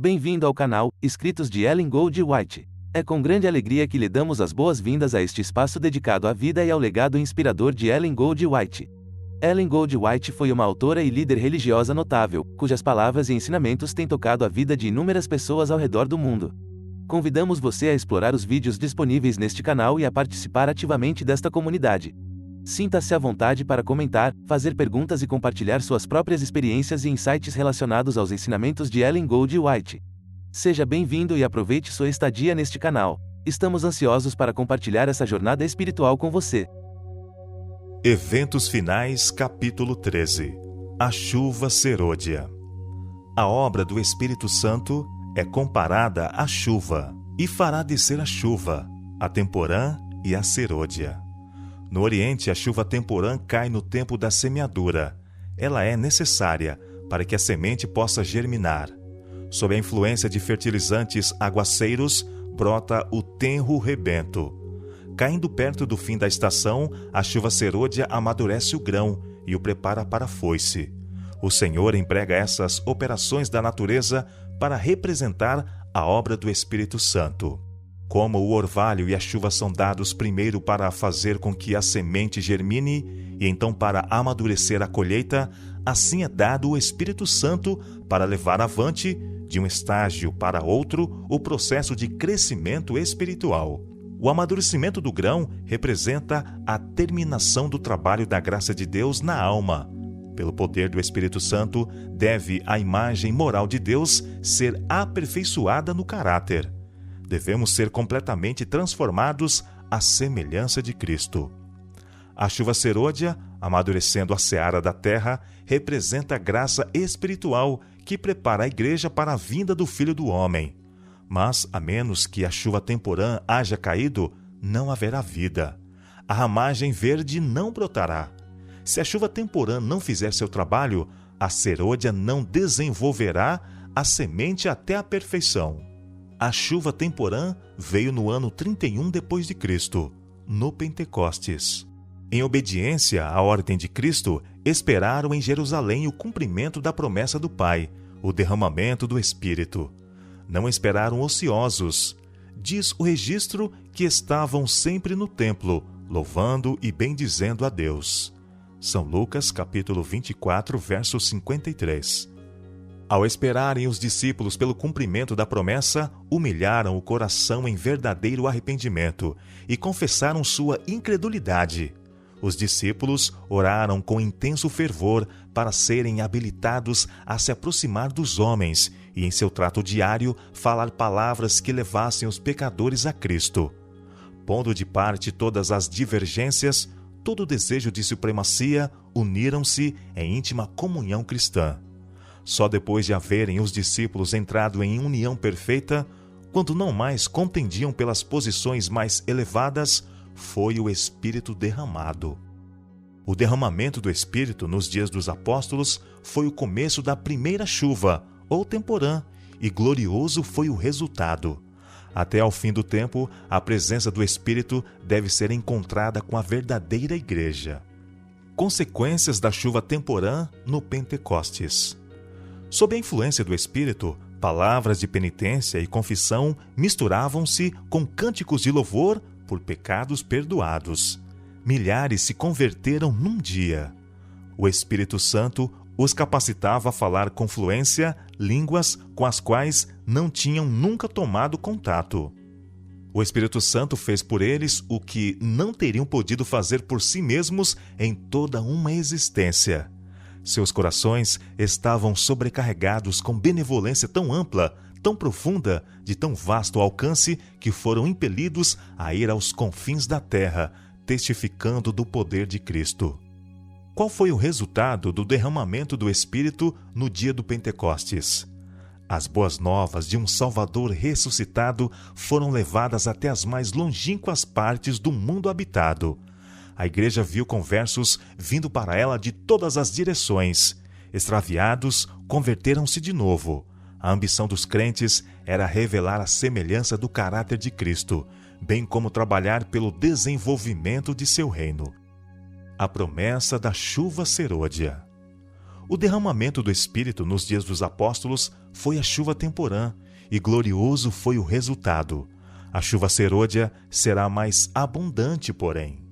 Bem-vindo ao canal, Escritos de Ellen Gold White. É com grande alegria que lhe damos as boas-vindas a este espaço dedicado à vida e ao legado inspirador de Ellen Gold White. Ellen Gold White foi uma autora e líder religiosa notável, cujas palavras e ensinamentos têm tocado a vida de inúmeras pessoas ao redor do mundo. Convidamos você a explorar os vídeos disponíveis neste canal e a participar ativamente desta comunidade. Sinta-se à vontade para comentar, fazer perguntas e compartilhar suas próprias experiências e insights relacionados aos ensinamentos de Ellen Gold White. Seja bem-vindo e aproveite sua estadia neste canal. Estamos ansiosos para compartilhar essa jornada espiritual com você. Eventos Finais, capítulo 13. A chuva serôdia. A obra do Espírito Santo é comparada à chuva, e fará descer a chuva, a temporã e a serôdia. No Oriente, a chuva temporã cai no tempo da semeadura. Ela é necessária para que a semente possa germinar. Sob a influência de fertilizantes aguaceiros, brota o tenro rebento. Caindo perto do fim da estação, a chuva serôdia amadurece o grão e o prepara para a foice. O Senhor emprega essas operações da natureza para representar a obra do Espírito Santo. Como o orvalho e a chuva são dados primeiro para fazer com que a semente germine e então para amadurecer a colheita, assim é dado o Espírito Santo para levar avante, de um estágio para outro, o processo de crescimento espiritual. O amadurecimento do grão representa a terminação do trabalho da graça de Deus na alma. Pelo poder do Espírito Santo, deve a imagem moral de Deus ser aperfeiçoada no caráter. Devemos ser completamente transformados à semelhança de Cristo. A chuva serôdia, amadurecendo a seara da terra, representa a graça espiritual que prepara a igreja para a vinda do Filho do Homem. Mas, a menos que a chuva temporã haja caído, não haverá vida. A ramagem verde não brotará. Se a chuva temporã não fizer seu trabalho, a serôdia não desenvolverá a semente até a perfeição. A chuva temporã veio no ano 31 depois de Cristo, no Pentecostes. Em obediência à ordem de Cristo, esperaram em Jerusalém o cumprimento da promessa do Pai, o derramamento do Espírito. Não esperaram ociosos. Diz o registro que estavam sempre no templo, louvando e bendizendo a Deus. São Lucas, capítulo 24, verso 53. Ao esperarem os discípulos pelo cumprimento da promessa, humilharam o coração em verdadeiro arrependimento e confessaram sua incredulidade. Os discípulos oraram com intenso fervor para serem habilitados a se aproximar dos homens e, em seu trato diário, falar palavras que levassem os pecadores a Cristo. Pondo de parte todas as divergências, todo o desejo de supremacia, uniram-se em íntima comunhão cristã. Só depois de haverem os discípulos entrado em união perfeita, quando não mais contendiam pelas posições mais elevadas, foi o Espírito derramado. O derramamento do Espírito nos dias dos apóstolos foi o começo da primeira chuva, ou temporã, e glorioso foi o resultado. Até ao fim do tempo, a presença do Espírito deve ser encontrada com a verdadeira igreja. Consequências da chuva temporã no Pentecostes. Sob a influência do Espírito, palavras de penitência e confissão misturavam-se com cânticos de louvor por pecados perdoados. Milhares se converteram num dia. O Espírito Santo os capacitava a falar com fluência línguas com as quais não tinham nunca tomado contato. O Espírito Santo fez por eles o que não teriam podido fazer por si mesmos em toda uma existência. Seus corações estavam sobrecarregados com benevolência tão ampla, tão profunda, de tão vasto alcance, que foram impelidos a ir aos confins da terra, testificando do poder de Cristo. Qual foi o resultado do derramamento do Espírito no dia do Pentecostes? As boas novas de um Salvador ressuscitado foram levadas até as mais longínquas partes do mundo habitado. A igreja viu conversos vindo para ela de todas as direções. Extraviados, converteram-se de novo. A ambição dos crentes era revelar a semelhança do caráter de Cristo, bem como trabalhar pelo desenvolvimento de seu reino. A promessa da chuva serôdia. O derramamento do Espírito nos dias dos apóstolos foi a chuva temporã, e glorioso foi o resultado. A chuva serôdia será mais abundante, porém.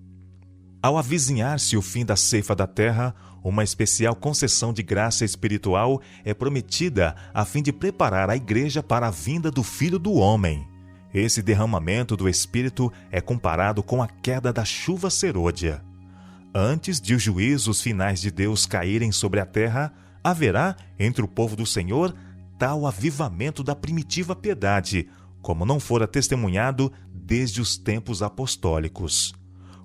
Ao avizinhar-se o fim da ceifa da terra, uma especial concessão de graça espiritual é prometida a fim de preparar a igreja para a vinda do Filho do Homem. Esse derramamento do Espírito é comparado com a queda da chuva serôdia. Antes de os juízos finais de Deus caírem sobre a terra, haverá, entre o povo do Senhor, tal avivamento da primitiva piedade, como não fora testemunhado desde os tempos apostólicos.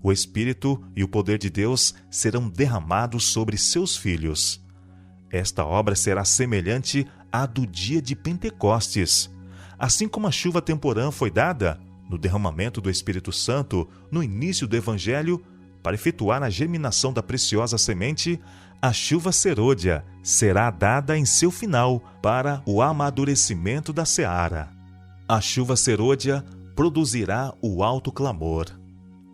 O Espírito e o poder de Deus serão derramados sobre seus filhos. Esta obra será semelhante à do dia de Pentecostes. Assim como a chuva temporã foi dada, no derramamento do Espírito Santo, no início do Evangelho, para efetuar a germinação da preciosa semente, a chuva serôdia será dada em seu final para o amadurecimento da seara. A chuva serôdia produzirá o alto clamor.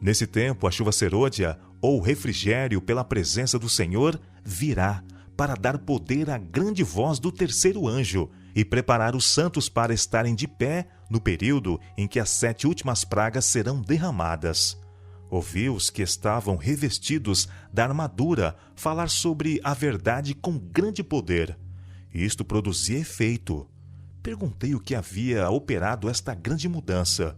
Nesse tempo, a chuva serôdia, ou refrigério pela presença do Senhor, virá para dar poder à grande voz do terceiro anjo e preparar os santos para estarem de pé no período em que as 7 últimas pragas serão derramadas. Ouvi os que estavam revestidos da armadura falar sobre a verdade com grande poder. Isto produzia efeito. Perguntei o que havia operado esta grande mudança.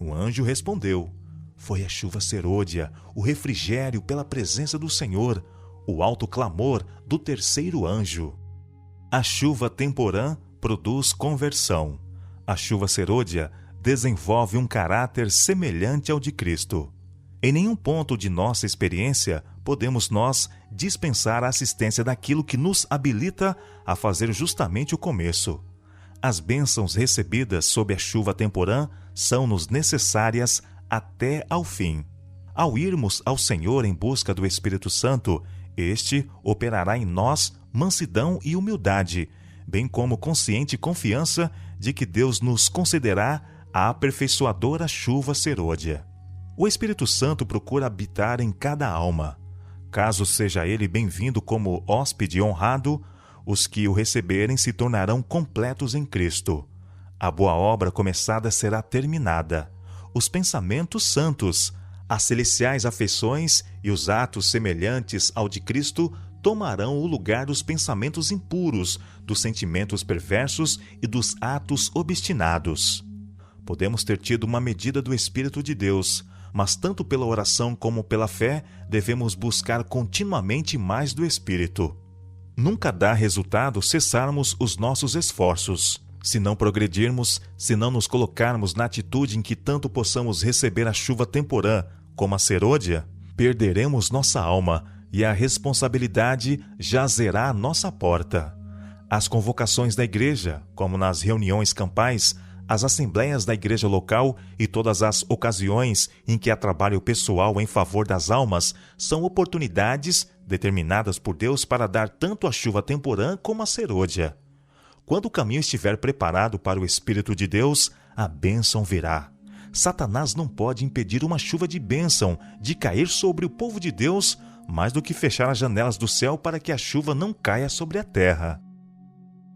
O anjo respondeu: foi a chuva serôdia, o refrigério pela presença do Senhor, o alto clamor do terceiro anjo. A chuva temporã produz conversão. A chuva serôdia desenvolve um caráter semelhante ao de Cristo. Em nenhum ponto de nossa experiência podemos nós dispensar a assistência daquilo que nos habilita a fazer justamente o começo. As bênçãos recebidas sob a chuva temporã são-nos necessárias até ao fim. Ao irmos ao Senhor em busca do Espírito Santo, este operará em nós mansidão e humildade, bem como consciente confiança de que Deus nos concederá a aperfeiçoadora chuva serôdia. O Espírito Santo procura habitar em cada alma. Caso seja ele bem-vindo como hóspede honrado, os que o receberem se tornarão completos em Cristo. A boa obra começada será terminada. Os pensamentos santos, as celestiais afeições e os atos semelhantes ao de Cristo tomarão o lugar dos pensamentos impuros, dos sentimentos perversos e dos atos obstinados. Podemos ter tido uma medida do Espírito de Deus, mas tanto pela oração como pela fé, devemos buscar continuamente mais do Espírito. Nunca dá resultado cessarmos os nossos esforços. Se não progredirmos, se não nos colocarmos na atitude em que tanto possamos receber a chuva temporã como a serôdia, perderemos nossa alma e a responsabilidade jazerá à nossa porta. As convocações da igreja, como nas reuniões campais, as assembleias da igreja local e todas as ocasiões em que há trabalho pessoal em favor das almas, são oportunidades determinadas por Deus para dar tanto a chuva temporã como a serôdia. Quando o caminho estiver preparado para o Espírito de Deus, a bênção virá. Satanás não pode impedir uma chuva de bênção de cair sobre o povo de Deus, mais do que fechar as janelas do céu para que a chuva não caia sobre a terra.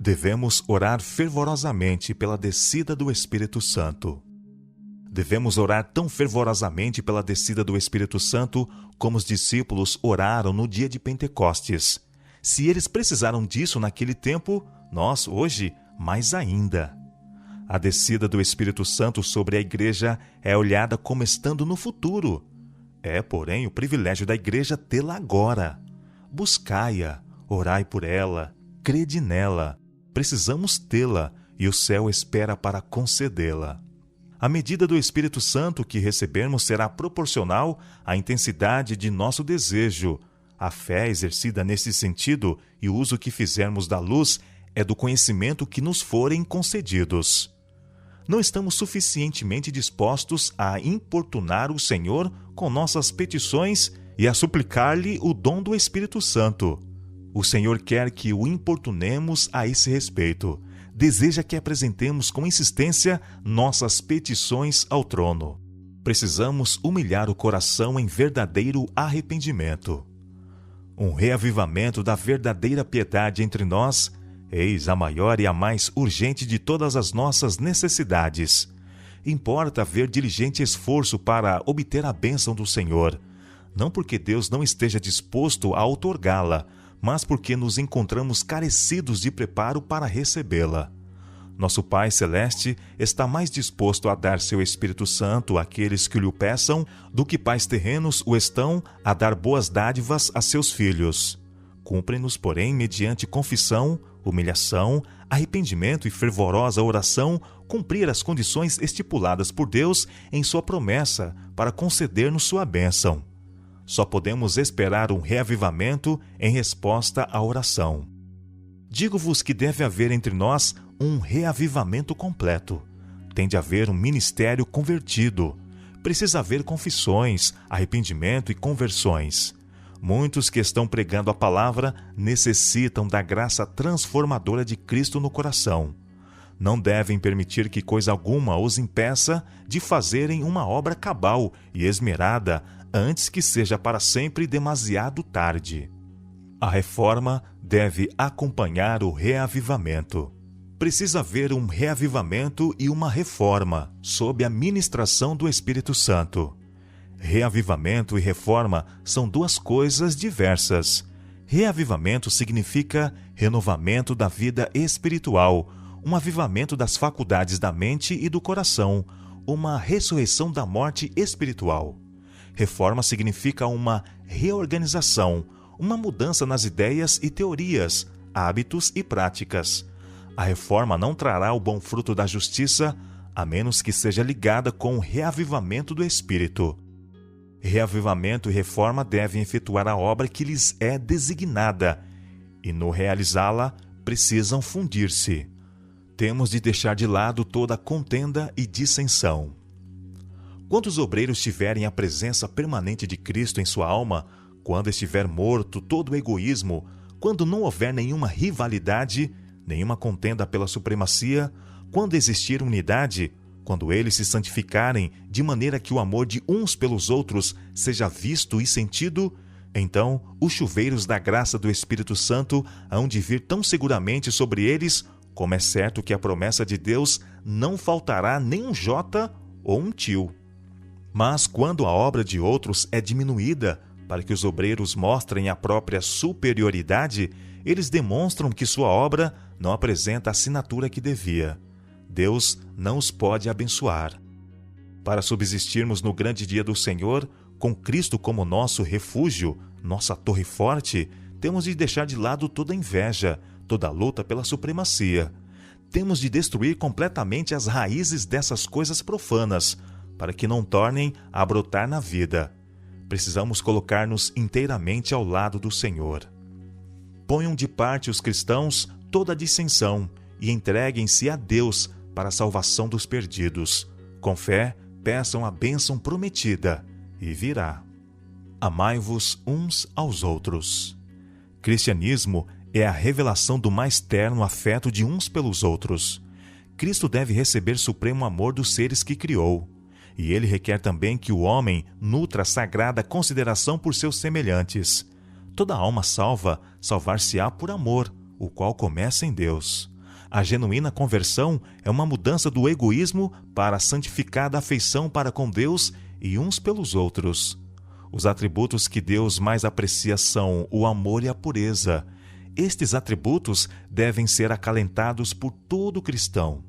Devemos orar fervorosamente pela descida do Espírito Santo. Devemos orar tão fervorosamente pela descida do Espírito Santo como os discípulos oraram no dia de Pentecostes. Se eles precisaram disso naquele tempo, nós, hoje, mais ainda. A descida do Espírito Santo sobre a igreja é olhada como estando no futuro. É, porém, o privilégio da igreja tê-la agora. Buscai-a, orai por ela, crede nela. Precisamos tê-la e o céu espera para concedê-la. A medida do Espírito Santo que recebermos será proporcional à intensidade de nosso desejo. A fé exercida nesse sentido e o uso que fizermos da luz é do conhecimento que nos forem concedidos. Não estamos suficientemente dispostos a importunar o Senhor com nossas petições e a suplicar-lhe o dom do Espírito Santo. O Senhor quer que o importunemos a esse respeito. Deseja que apresentemos com insistência nossas petições ao trono. Precisamos humilhar o coração em verdadeiro arrependimento. Um reavivamento da verdadeira piedade entre nós Eis a maior e a mais urgente de todas as nossas necessidades. Importa haver diligente esforço para obter a bênção do Senhor, não porque Deus não esteja disposto a outorgá-la, mas porque nos encontramos carecidos de preparo para recebê-la. Nosso Pai Celeste está mais disposto a dar seu Espírito Santo àqueles que lhe o peçam do que pais terrenos o estão a dar boas dádivas a seus filhos. Cumpre-nos, porém, mediante confissão, humilhação, arrependimento e fervorosa oração, cumprir as condições estipuladas por Deus em sua promessa para conceder-nos sua bênção. Só podemos esperar um reavivamento em resposta à oração. Digo-vos que deve haver entre nós um reavivamento completo. Tem de haver um ministério convertido. Precisa haver confissões, arrependimento e conversões. Muitos que estão pregando a palavra necessitam da graça transformadora de Cristo no coração. Não devem permitir que coisa alguma os impeça de fazerem uma obra cabal e esmerada antes que seja para sempre demasiado tarde. A reforma deve acompanhar o reavivamento. Precisa haver um reavivamento e uma reforma sob a ministração do Espírito Santo. Reavivamento e reforma são duas coisas diversas. Reavivamento significa renovamento da vida espiritual, um avivamento das faculdades da mente e do coração, uma ressurreição da morte espiritual. Reforma significa uma reorganização, uma mudança nas ideias e teorias, hábitos e práticas. A reforma não trará o bom fruto da justiça, a menos que seja ligada com o reavivamento do Espírito. Reavivamento e reforma devem efetuar a obra que lhes é designada, e no realizá-la precisam fundir-se. Temos de deixar de lado toda contenda e dissensão. Quando os obreiros tiverem a presença permanente de Cristo em sua alma, quando estiver morto todo o egoísmo, quando não houver nenhuma rivalidade, nenhuma contenda pela supremacia, quando existir unidade, quando eles se santificarem de maneira que o amor de uns pelos outros seja visto e sentido, então os chuveiros da graça do Espírito Santo hão de vir tão seguramente sobre eles, como é certo que a promessa de Deus não faltará nem um jota ou um tio. Mas quando a obra de outros é diminuída, para que os obreiros mostrem a própria superioridade, eles demonstram que sua obra não apresenta a assinatura que devia. Deus não os pode abençoar. Para subsistirmos no grande dia do Senhor, com Cristo como nosso refúgio, nossa torre forte, temos de deixar de lado toda inveja, toda luta pela supremacia. Temos de destruir completamente as raízes dessas coisas profanas, para que não tornem a brotar na vida. Precisamos colocar-nos inteiramente ao lado do Senhor. Ponham de parte os cristãos toda a dissensão e entreguem-se a Deus para a salvação dos perdidos. Com fé, peçam a bênção prometida, e virá. Amai-vos uns aos outros. Cristianismo é a revelação do mais terno afeto de uns pelos outros. Cristo deve receber supremo amor dos seres que criou, e ele requer também que o homem nutra sagrada consideração por seus semelhantes. Toda alma salva, salvar-se-á por amor, o qual começa em Deus. A genuína conversão é uma mudança do egoísmo para a santificada afeição para com Deus e uns pelos outros. Os atributos que Deus mais aprecia são o amor e a pureza. Estes atributos devem ser acalentados por todo cristão.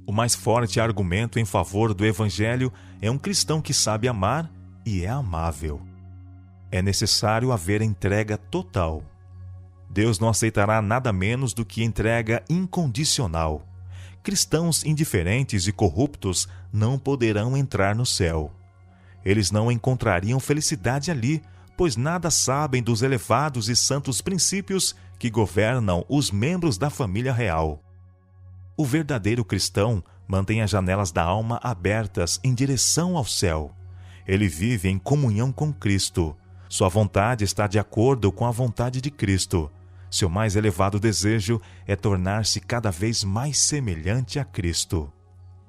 O mais forte argumento em favor do Evangelho é um cristão que sabe amar e é amável. É necessário haver entrega total. Deus não aceitará nada menos do que entrega incondicional. Cristãos indiferentes e corruptos não poderão entrar no céu. Eles não encontrariam felicidade ali, pois nada sabem dos elevados e santos princípios que governam os membros da família real. O verdadeiro cristão mantém as janelas da alma abertas em direção ao céu. Ele vive em comunhão com Cristo. Sua vontade está de acordo com a vontade de Cristo. Seu mais elevado desejo é tornar-se cada vez mais semelhante a Cristo.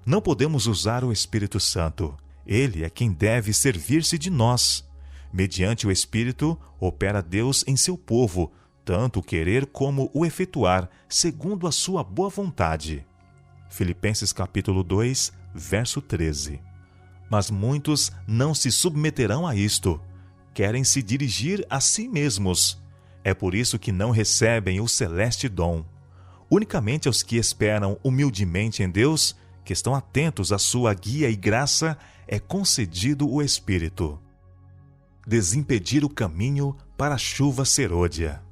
Não podemos usar o Espírito Santo. Ele é quem deve servir-se de nós. Mediante o Espírito, opera Deus em seu povo, tanto o querer como o efetuar, segundo a sua boa vontade. Filipenses capítulo 2, verso 13. Mas muitos não se submeterão a isto, querem se dirigir a si mesmos. É por isso que não recebem o celeste dom. Unicamente aos que esperam humildemente em Deus, que estão atentos à sua guia e graça, é concedido o Espírito. Desimpedir o caminho para a chuva serôdia.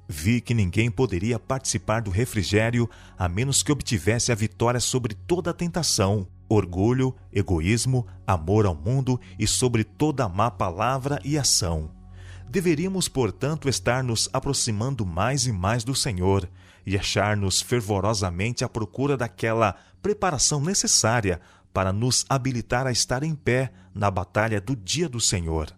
Vi que ninguém poderia participar do refrigério a menos que obtivesse a vitória sobre toda a tentação, orgulho, egoísmo, amor ao mundo e sobre toda a má palavra e ação. Deveríamos, portanto, estar nos aproximando mais e mais do Senhor e achar-nos fervorosamente à procura daquela preparação necessária para nos habilitar a estar em pé na batalha do dia do Senhor.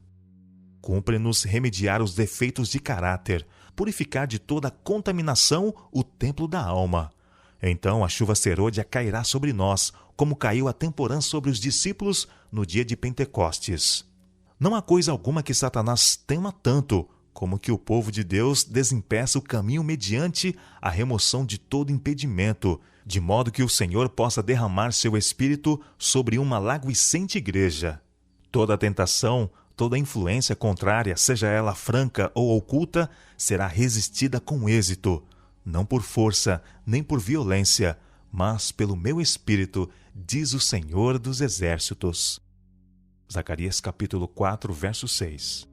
Cumpre-nos remediar os defeitos de caráter, purificar de toda contaminação o templo da alma. Então a chuva serôdia cairá sobre nós, como caiu a temporã sobre os discípulos no dia de Pentecostes. Não há coisa alguma que Satanás tema tanto, como que o povo de Deus desempeça o caminho mediante a remoção de todo impedimento, de modo que o Senhor possa derramar seu Espírito sobre uma lagoicente igreja. Toda tentação, toda influência contrária, seja ela franca ou oculta, será resistida com êxito, não por força, nem por violência, mas pelo meu Espírito, diz o Senhor dos Exércitos. Zacarias capítulo 4, verso 6.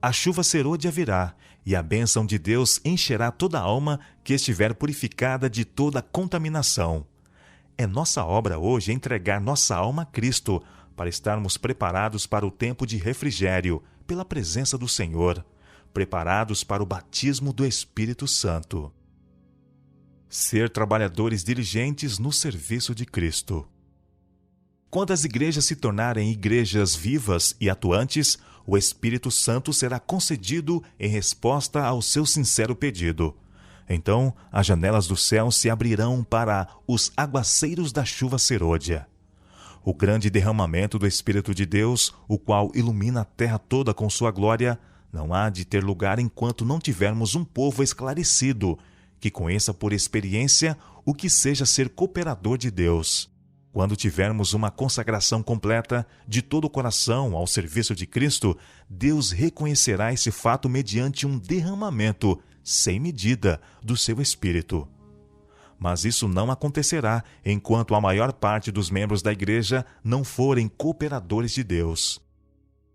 A chuva serôdia virá, e a bênção de Deus encherá toda a alma que estiver purificada de toda contaminação. É nossa obra hoje entregar nossa alma a Cristo, para estarmos preparados para o tempo de refrigério, pela presença do Senhor, preparados para o batismo do Espírito Santo. Ser trabalhadores diligentes no serviço de Cristo. Quando as igrejas se tornarem igrejas vivas e atuantes, o Espírito Santo será concedido em resposta ao seu sincero pedido. Então, as janelas do céu se abrirão para os aguaceiros da chuva serôdia. O grande derramamento do Espírito de Deus, o qual ilumina a terra toda com sua glória, não há de ter lugar enquanto não tivermos um povo esclarecido, que conheça por experiência o que seja ser cooperador de Deus. Quando tivermos uma consagração completa de todo o coração ao serviço de Cristo, Deus reconhecerá esse fato mediante um derramamento sem medida do seu Espírito. Mas isso não acontecerá enquanto a maior parte dos membros da igreja não forem cooperadores de Deus.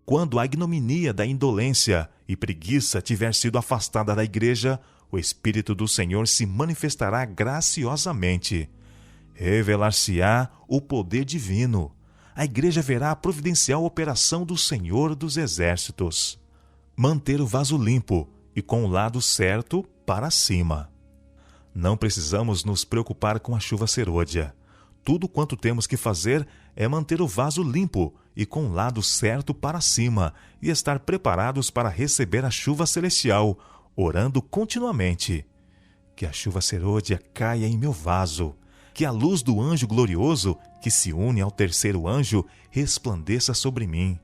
Quando a ignominia da indolência e preguiça tiver sido afastada da igreja, o Espírito do Senhor se manifestará graciosamente. Revelar-se-á o poder divino. A igreja verá a providencial operação do Senhor dos Exércitos. Manter o vaso limpo e com o lado certo para cima. Não precisamos nos preocupar com a chuva serôdia. Tudo quanto temos que fazer é manter o vaso limpo e com o lado certo para cima e estar preparados para receber a chuva celestial, orando continuamente. Que a chuva serôdia caia em meu vaso, que a luz do anjo glorioso, que se une ao terceiro anjo, resplandeça sobre mim.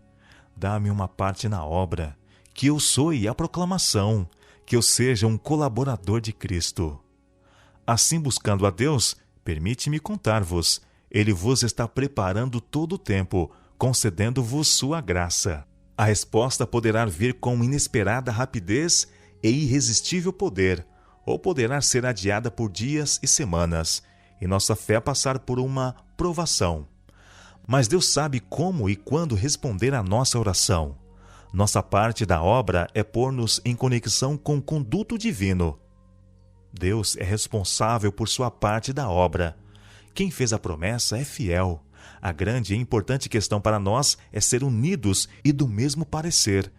Dá-me uma parte na obra, que eu soe a proclamação, que eu seja um colaborador de Cristo. Assim, buscando a Deus, permite-me contar-vos, Ele vos está preparando todo o tempo, concedendo-vos sua graça. A resposta poderá vir com inesperada rapidez e irresistível poder, ou poderá ser adiada por dias e semanas, e nossa fé passar por uma provação. Mas Deus sabe como e quando responder à nossa oração. Nossa parte da obra é pôr-nos em conexão com o conduto divino. Deus é responsável por sua parte da obra. Quem fez a promessa é fiel. A grande e importante questão para nós é ser unidos e do mesmo parecer,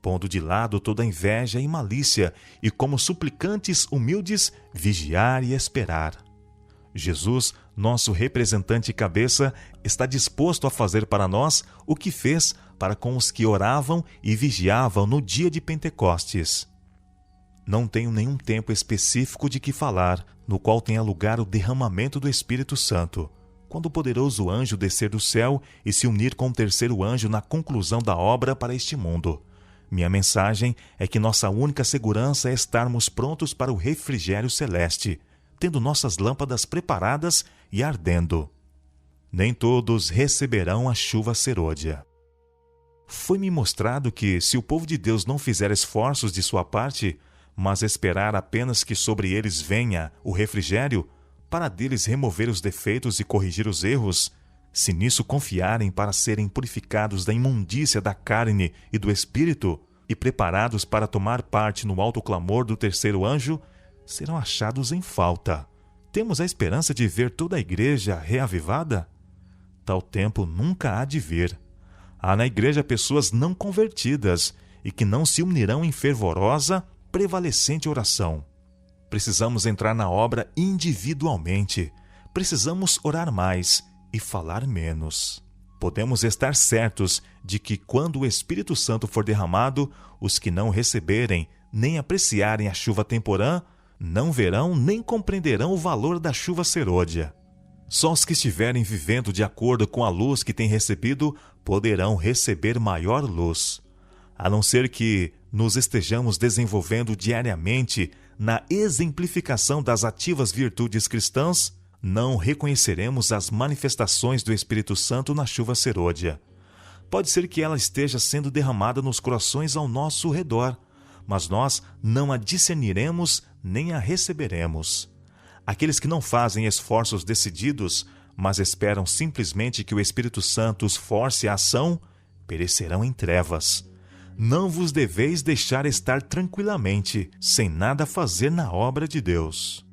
pondo de lado toda inveja e malícia, e como suplicantes humildes, vigiar e esperar. Jesus, nosso representante e cabeça, está disposto a fazer para nós o que fez para com os que oravam e vigiavam no dia de Pentecostes. Não tenho nenhum tempo específico de que falar, no qual tenha lugar o derramamento do Espírito Santo, quando o poderoso anjo descer do céu e se unir com o terceiro anjo na conclusão da obra para este mundo. Minha mensagem é que nossa única segurança é estarmos prontos para o refrigério celeste, tendo nossas lâmpadas preparadas e ardendo. Nem todos receberão a chuva serôdia. Foi-me mostrado que, se o povo de Deus não fizer esforços de sua parte, mas esperar apenas que sobre eles venha o refrigério, para deles remover os defeitos e corrigir os erros, se nisso confiarem para serem purificados da imundícia da carne e do espírito, e preparados para tomar parte no alto clamor do terceiro anjo, serão achados em falta. Temos a esperança de ver toda a igreja reavivada? Tal tempo nunca há de vir. Há na igreja pessoas não convertidas e que não se unirão em fervorosa, prevalecente oração. Precisamos entrar na obra individualmente. Precisamos orar mais e falar menos. Podemos estar certos de que, quando o Espírito Santo for derramado, os que não receberem nem apreciarem a chuva temporã não verão nem compreenderão o valor da chuva serôdia. Só os que estiverem vivendo de acordo com a luz que têm recebido poderão receber maior luz. A não ser que nos estejamos desenvolvendo diariamente na exemplificação das ativas virtudes cristãs, não reconheceremos as manifestações do Espírito Santo na chuva serôdia. Pode ser que ela esteja sendo derramada nos corações ao nosso redor, mas nós não a discerniremos nem a receberemos. Aqueles que não fazem esforços decididos, mas esperam simplesmente que o Espírito Santo os force a ação, perecerão em trevas. Não vos deveis deixar estar tranquilamente, sem nada fazer na obra de Deus.